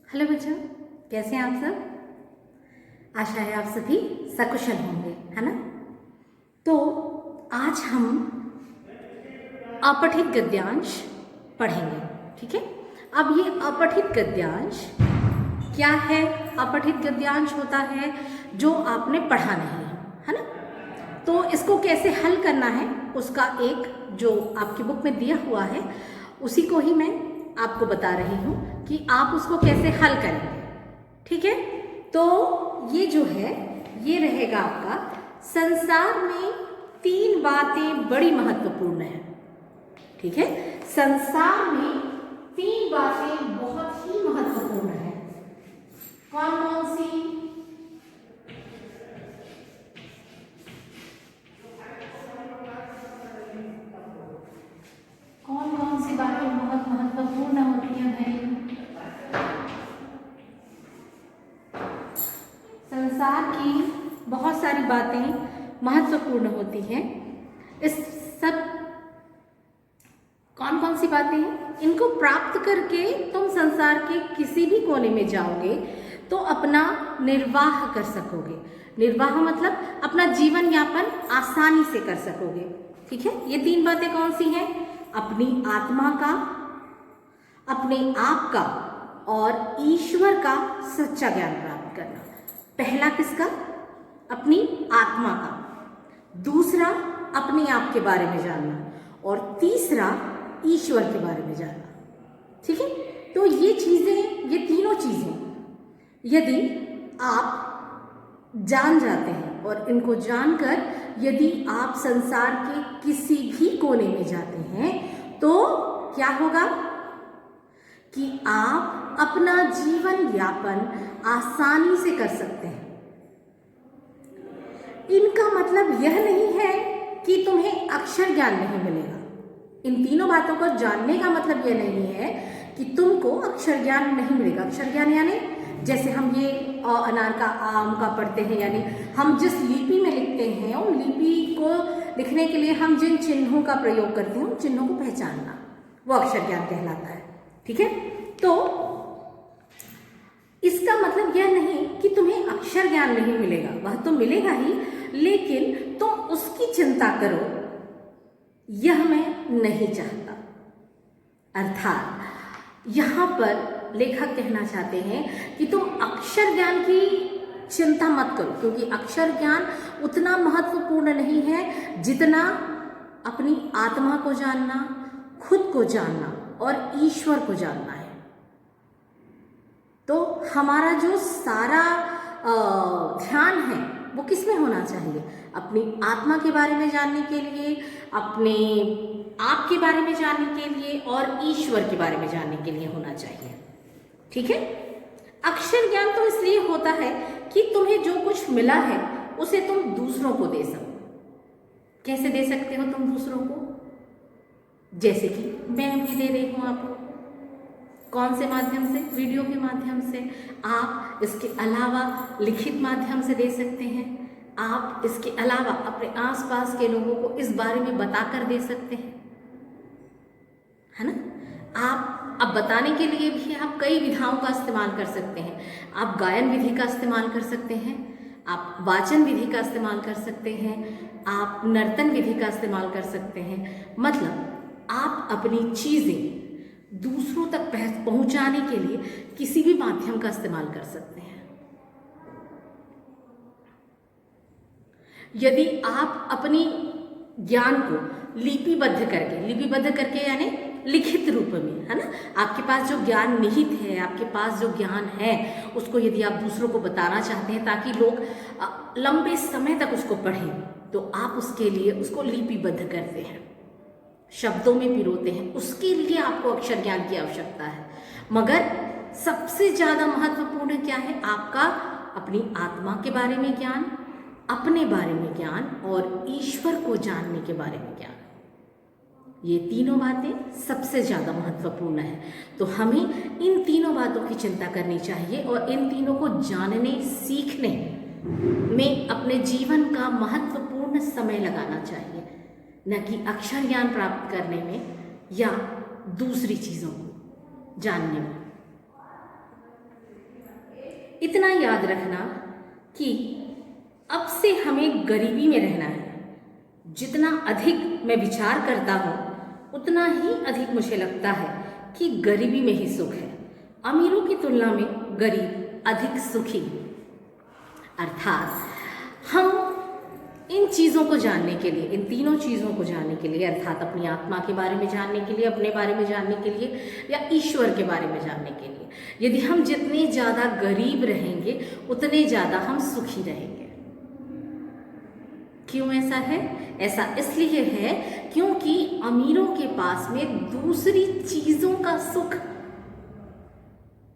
Hello बच्चों, कैसे हैं आप सब। आशा है आप सभी सकुशल होंगे, है ना। तो आज हम अपठित गद्यांश पढ़ेंगे, ठीक है। अब ये अपठित गद्यांश क्या है? अपठित गद्यांश होता है जो आपने पढ़ा नहीं है ना। तो इसको कैसे हल करना है उसका एक जो आपकी बुक में दिया हुआ है उसी को ही मैं आपको बता रही हूँ कि आप उसको कैसे हल करेंगे, ठीक है। तो ये जो है ये रहेगा आपका, संसार में 3 बातें बड़ी महत्वपूर्ण है, ठीक है। संसार में 3 बातें बहुत ही महत्वपूर्ण है। कौन कौन सी? कौन कौन सी बातें बहुत महत्वपूर्ण होती हैं भाई? संसार की बहुत सारी बातें महत्वपूर्ण होती हैं। इस सब कौन कौन सी बातें हैं? इनको प्राप्त करके तुम संसार के किसी भी कोने में जाओगे तो अपना निर्वाह कर सकोगे। निर्वाह मतलब अपना जीवन यापन आसानी से कर सकोगे, ठीक है। ये 3 बातें कौन सी हैं? अपनी आत्मा का, अपने आप का और ईश्वर का सच्चा ज्ञान प्राप्त करना। पहला किसका? अपनी आत्मा का, दूसरा अपने आप के बारे में जानना और तीसरा ईश्वर के बारे में जानना, ठीक है। तो ये चीजें, ये तीनों चीजें यदि आप जान जाते हैं और इनको जानकर यदि आप संसार के किसी भी कोने में जाते हैं तो क्या होगा कि आप अपना जीवन यापन आसानी से कर सकते हैं। इनका मतलब यह नहीं है कि तुम्हें अक्षर ज्ञान नहीं मिलेगा। इन तीनों बातों को जानने का मतलब यह नहीं है कि तुमको अक्षर ज्ञान नहीं मिलेगा। अक्षर ज्ञान यानी जैसे हम ये अनार का आम का पढ़ते हैं, यानी हम जिस लिपि में लिखते हैं उन लिपि को लिखने के लिए हम जिन चिन्हों का प्रयोग करते हैं उन चिन्हों को पहचानना, वो अक्षर ज्ञान कहलाता है, ठीक है। तो इसका मतलब यह नहीं कि तुम्हें अक्षर ज्ञान नहीं मिलेगा, वह तो मिलेगा ही, लेकिन तुम उसकी चिंता करो यह मैं नहीं चाहता। अर्थात यहां पर लेखक कहना चाहते हैं कि तुम अक्षर ज्ञान की चिंता मत करो, क्योंकि अक्षर ज्ञान उतना महत्वपूर्ण नहीं है जितना अपनी आत्मा को जानना, खुद को जानना और ईश्वर को जानना है। तो हमारा जो सारा ध्यान है वो किस में होना चाहिए? अपनी आत्मा के बारे में जानने के लिए, अपने आप के बारे में जानने के लिए और ईश्वर के बारे में जानने के लिए होना चाहिए, ठीक है। अक्षर ज्ञान तो इसलिए होता है कि तुम्हें जो कुछ मिला है उसे तुम दूसरों को दे सको। कैसे दे सकते हो तुम दूसरों को? जैसे कि मैं भी दे रही हूं आपको। कौन से माध्यम से? वीडियो के माध्यम से। आप इसके अलावा लिखित माध्यम से दे सकते हैं। आप इसके अलावा अपने आसपास के लोगों को इस बारे में बताकर दे सकते हैं, है ना। आप अब बताने के लिए भी आप कई विधाओं का इस्तेमाल कर सकते हैं। आप गायन विधि का इस्तेमाल कर सकते हैं, आप वाचन विधि का इस्तेमाल कर सकते हैं, आप नर्तन विधि का इस्तेमाल कर सकते हैं। मतलब आप अपनी चीजें दूसरों तक पहुंचाने के लिए किसी भी माध्यम का इस्तेमाल कर सकते हैं। यदि आप अपनी ज्ञान को लिपिबद्ध करके यानी लिखित रूप में, है ना, आपके पास जो ज्ञान निहित है, आपके पास जो ज्ञान है उसको यदि आप दूसरों को बताना चाहते हैं ताकि लोग लंबे समय तक उसको पढ़ें, तो आप उसके लिए उसको लिपिबद्ध करते हैं, शब्दों में पिरोते हैं। उसके लिए आपको अक्षर ज्ञान की आवश्यकता है। मगर सबसे ज्यादा महत्वपूर्ण क्या है? आपका अपनी आत्मा के बारे में ज्ञान, अपने बारे में ज्ञान और ईश्वर को जानने के बारे में ज्ञान। ये तीनों बातें सबसे ज्यादा महत्वपूर्ण है। तो हमें इन तीनों बातों की चिंता करनी चाहिए और इन तीनों को जानने, सीखने में अपने जीवन का महत्वपूर्ण समय लगाना चाहिए, न कि अक्षर ज्ञान प्राप्त करने में या दूसरी चीजों को जानने में। इतना याद रखना कि अब से हमें गरीबी में रहना है। जितना अधिक मैं विचार करता हूँ उतना ही अधिक मुझे लगता है कि गरीबी में ही सुख है। अमीरों की तुलना में गरीब अधिक सुखी। अर्थात हम इन चीज़ों को जानने के लिए, इन तीनों चीज़ों को जानने के लिए, अर्थात अपनी आत्मा के बारे में जानने के लिए, अपने बारे में जानने के लिए या ईश्वर के बारे में जानने के लिए, यदि हम जितने ज़्यादा गरीब रहेंगे उतने ज़्यादा हम सुखी रहेंगे। क्यों ऐसा है? ऐसा इसलिए है क्योंकि अमीरों के पास में दूसरी चीज़ों का सुख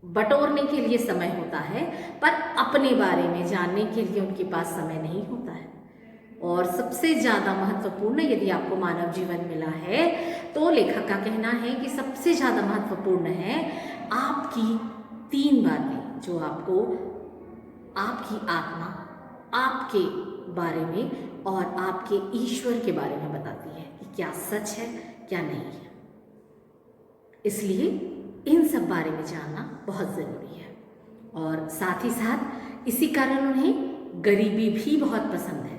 बटोरने के लिए समय होता है, पर अपने बारे में जानने के लिए उनके पास समय नहीं होता है। और सबसे ज़्यादा महत्वपूर्ण यदि आपको मानव जीवन मिला है तो लेखक का कहना है कि सबसे ज़्यादा महत्वपूर्ण है आपकी 3 बातें जो आपको आपकी आत्मा, आपके बारे में और आपके ईश्वर के बारे में बताती है कि क्या सच है क्या नहीं है। इसलिए इन सब बारे में जानना बहुत ज़रूरी है। और साथ ही साथ इसी कारण उन्हें गरीबी भी बहुत पसंद है,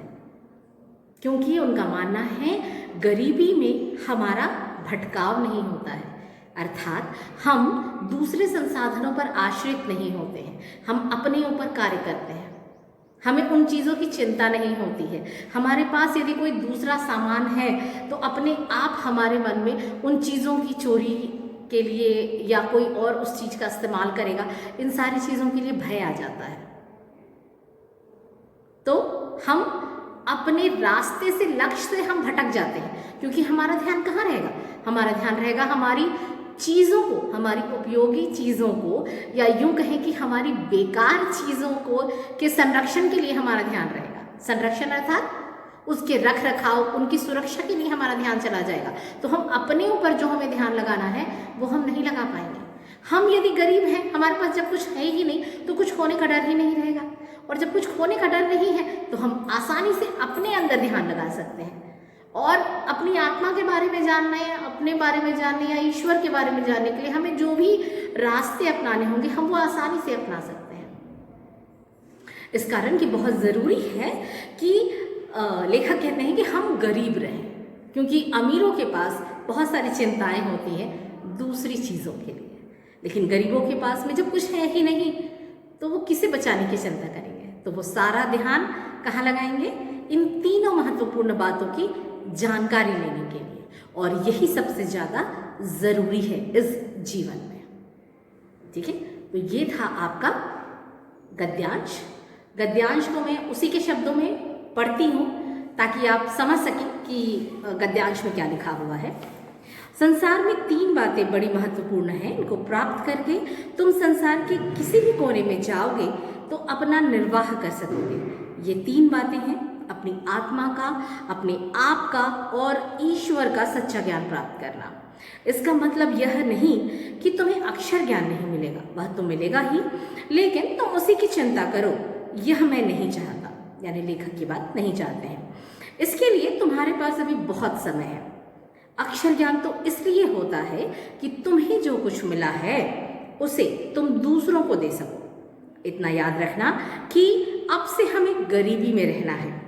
क्योंकि उनका मानना है गरीबी में हमारा भटकाव नहीं होता है। अर्थात हम दूसरे संसाधनों पर आश्रित नहीं होते हैं, हम अपने ऊपर कार्य करते हैं, हमें उन चीज़ों की चिंता नहीं होती है। हमारे पास यदि कोई दूसरा सामान है तो अपने आप हमारे मन में उन चीज़ों की चोरी के लिए या कोई और उस चीज़ का इस्तेमाल करेगा, इन सारी चीज़ों के लिए भय आ जाता है। तो हम अपने रास्ते से, लक्ष्य से हम भटक जाते हैं, क्योंकि हमारा ध्यान कहाँ रहेगा? हमारा ध्यान रहेगा हमारी चीज़ों को, हमारी उपयोगी चीज़ों को, या यूं कहें कि हमारी बेकार चीज़ों को के संरक्षण के लिए हमारा ध्यान रहेगा। संरक्षण अर्थात उसके रख रखाव, उनकी सुरक्षा के लिए हमारा ध्यान चला जाएगा। तो हम अपने ऊपर जो हमें ध्यान लगाना है वो हम नहीं लगा पाएंगे। हम यदि गरीब हैं, हमारे पास जब कुछ है ही नहीं तो कुछ खोने का डर ही नहीं रहेगा, और जब कुछ खोने का डर नहीं है तो हम आसानी से अपने अंदर ध्यान लगा सकते हैं और अपनी आत्मा के बारे में जानना है, अपने बारे में जानने या ईश्वर के बारे में जानने के लिए हमें जो भी रास्ते अपनाने होंगे हम वो आसानी से अपना सकते हैं। इस कारण कि बहुत ज़रूरी है कि लेखक कहते हैं कि हम गरीब रहें, क्योंकि अमीरों के पास बहुत सारी चिंताएं होती हैं दूसरी चीज़ों के लिए, लेकिन गरीबों के पास में जब कुछ है ही नहीं तो वो किसे बचाने की चिंता करेंगे? तो वो सारा ध्यान कहाँ लगाएंगे? इन तीनों महत्वपूर्ण बातों की जानकारी लेने के लिए, और यही सबसे ज़्यादा ज़रूरी है इस जीवन में। ठीक है, तो ये था आपका गद्यांश। गद्यांश को मैं उसी के शब्दों में पढ़ती हूँ ताकि आप समझ सकें कि गद्यांश में क्या लिखा हुआ है। संसार में 3 बातें बड़ी महत्वपूर्ण हैं, इनको प्राप्त करके तुम संसार के किसी भी कोने में जाओगे तो अपना निर्वाह कर सकोगे। ये 3 बातें हैं अपनी आत्मा का, अपने आप का और ईश्वर का सच्चा ज्ञान प्राप्त करना। इसका मतलब यह नहीं कि तुम्हें अक्षर ज्ञान नहीं मिलेगा, वह तो मिलेगा ही, लेकिन तुम उसी की चिंता करो, यह मैं नहीं चाहता, यानी लेखक की बात नहीं चाहते हैं। इसके लिए तुम्हारे पास अभी बहुत समय है। अक्षर ज्ञान तो इसलिए होता है कि तुम्हें जो कुछ मिला है उसे तुम दूसरों को दे सको। इतना याद रखना कि अब से हमें गरीबी में रहना है।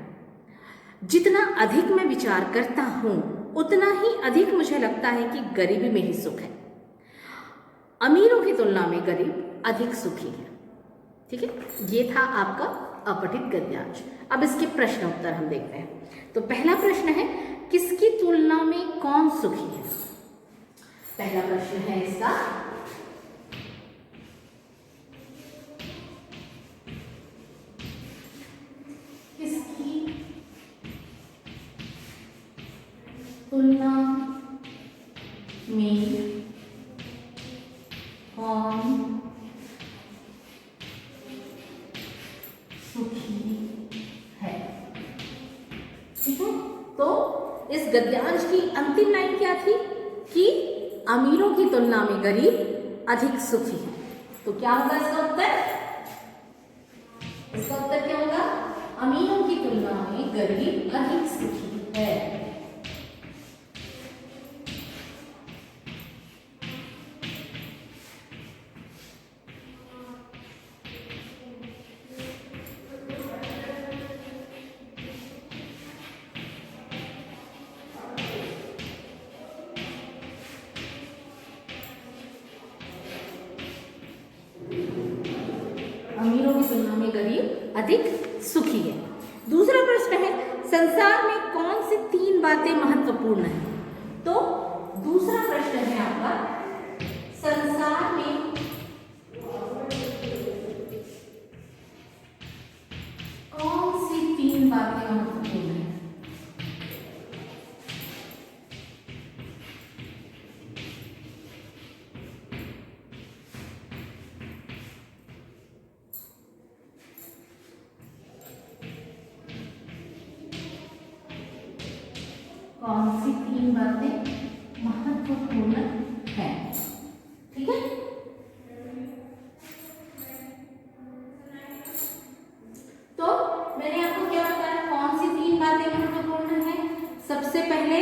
जितना अधिक मैं विचार करता हूँ उतना ही अधिक मुझे लगता है कि गरीबी में ही सुख है। अमीरों की तुलना में गरीब अधिक सुखी है। ठीक है, ये था आपका अपठित गद्यांश। अब इसके प्रश्न उत्तर हम देखते हैं। तो पहला प्रश्न है, किसकी तुलना में कौन सुखी है? पहला प्रश्न है इसका, किसकी तुलना में कौन सुखी है? ठीक है, तो इस गद्यांश की अंतिम लाइन क्या थी कि अमीरों की तुलना में गरीब अधिक सुखी है। तो क्या होगा इसका उत्तर? इसका उत्तर क्या होगा? अमीरों की तुलना में गरीब अधिक सुखी है। अमीरों की तुलना में गरीब अधिक सुखी है। दूसरा प्रश्न है, संसार में कौन सी 3 बातें महत्वपूर्ण हैं? तो दूसरा प्रश्न है आपका, संसार में कौन सी 3 बातें महत्वपूर्ण हैं? कौन सी 3 बातें महत्वपूर्ण है? ठीक है, तो मैंने आपको क्या बताया, कौन सी 3 बातें महत्वपूर्ण है? सबसे पहले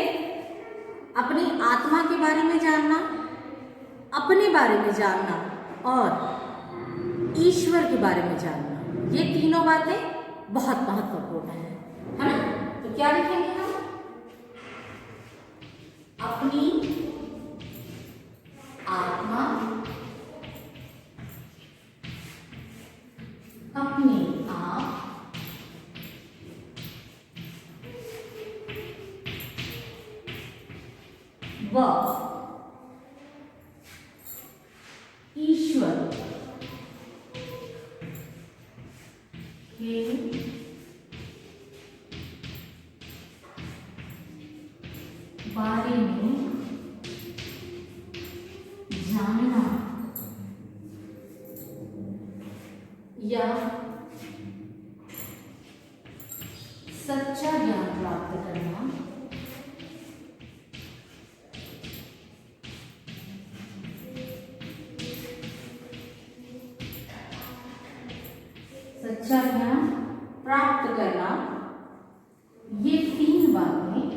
अपनी आत्मा के बारे में जानना, अपने बारे में जानना और ईश्वर के बारे में जानना। ये तीनों बातें बहुत महत्वपूर्ण है ना? तो क्या लिखेंगे हम? अपनी आत्मा, अपने आप, व ईश्वर के बारे में जानना या सच्चा ज्ञान प्राप्त करना, सच्चा ज्ञान प्राप्त करना, ये 3 बातें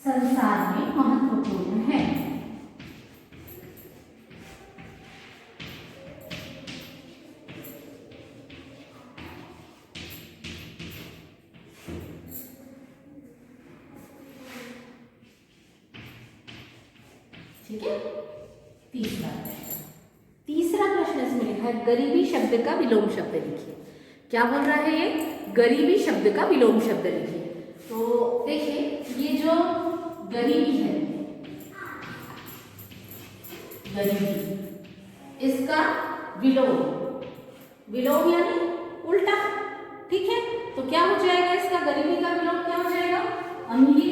संसार में महत्वपूर्ण है। ठीक है, तीसरा प्रश्न इसमें लिखा है, गरीबी शब्द का विलोम शब्द लिखिए। क्या बोल रहा है ये? गरीबी शब्द का विलोम शब्द लिखिए। तो देखिए, ये जो गरीबी है, गरीबी, इसका विलोम, विलोम यानी उल्टा। ठीक है, तो क्या हो जाएगा इसका? गरीबी का विलोम क्या हो जाएगा? अमीरी।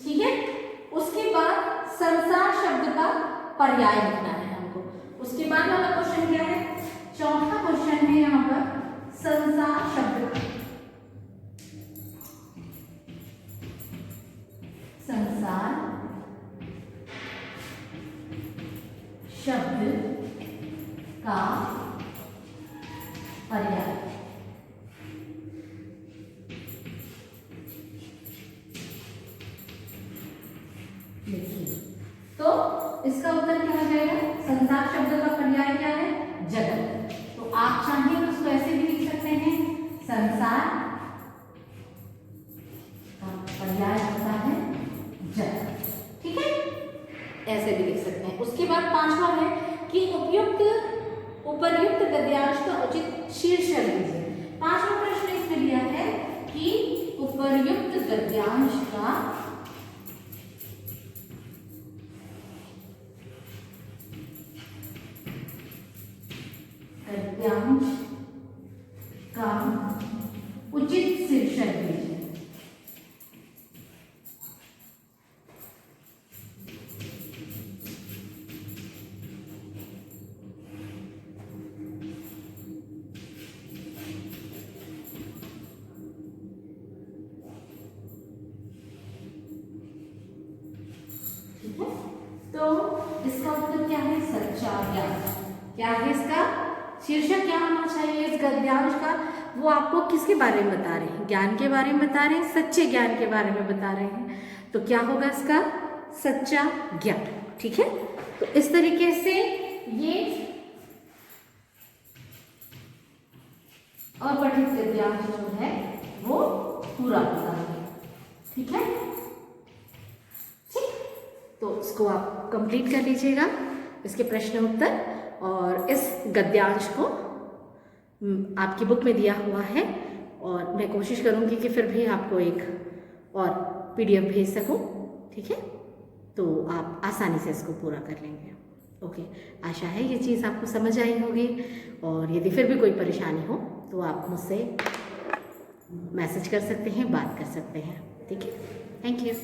ठीक है, उसके बाद संसार शब्द का पर्याय लिखना है हमको। उसके बाद वाला क्वेश्चन क्या है? चौथा क्वेश्चन है यहाँ पर संसार शब्द का, संसार शब्द का पर्याय। लिखिए। तो इसका उत्तर क्या हो जाएगा? संसार शब्द का पर्याय क्या है? जगत। तो आप चाहें तो उसको ऐसे भी लिख सकते हैं, संसार का पर्याय होता है जगत। ठीक है, ऐसे भी लिख सकते हैं। उसके बाद 5वां है कि उपर्युक्त गद्यांश का उचित शीर्षक दीजिए। 5वां प्रश्न इसमें दिया है कि उपर्युक्त गद्यांश का उचित शीर्षक दीजिए। ठीक है, तो इसका उत्तर क्या है? सच्चा ज्ञान। क्या है इसका शीर्षक? क्या होना चाहिए इस गद्यांश का? वो आपको किसके बारे में बता रहे हैं? ज्ञान के बारे में बता रहे हैं, सच्चे ज्ञान के बारे में बता रहे हैं। तो क्या होगा इसका? सच्चा ज्ञान। ठीक है, तो इस तरीके से ये अपठित गद्यांश जो है वो पूरा होता है। ठीक है, ठीक, तो इसको आप कंप्लीट कर लीजिएगा, इसके प्रश्न उत्तर, और इस गद्यांश को आपकी बुक में दिया हुआ है, और मैं कोशिश करूंगी कि फिर भी आपको एक और PDF भेज सकूं। ठीक है, तो आप आसानी से इसको पूरा कर लेंगे। ओके, आशा है ये चीज़ आपको समझ आई होगी, और यदि फिर भी कोई परेशानी हो तो आप मुझसे मैसेज कर सकते हैं, बात कर सकते हैं। ठीक है, थैंक यू।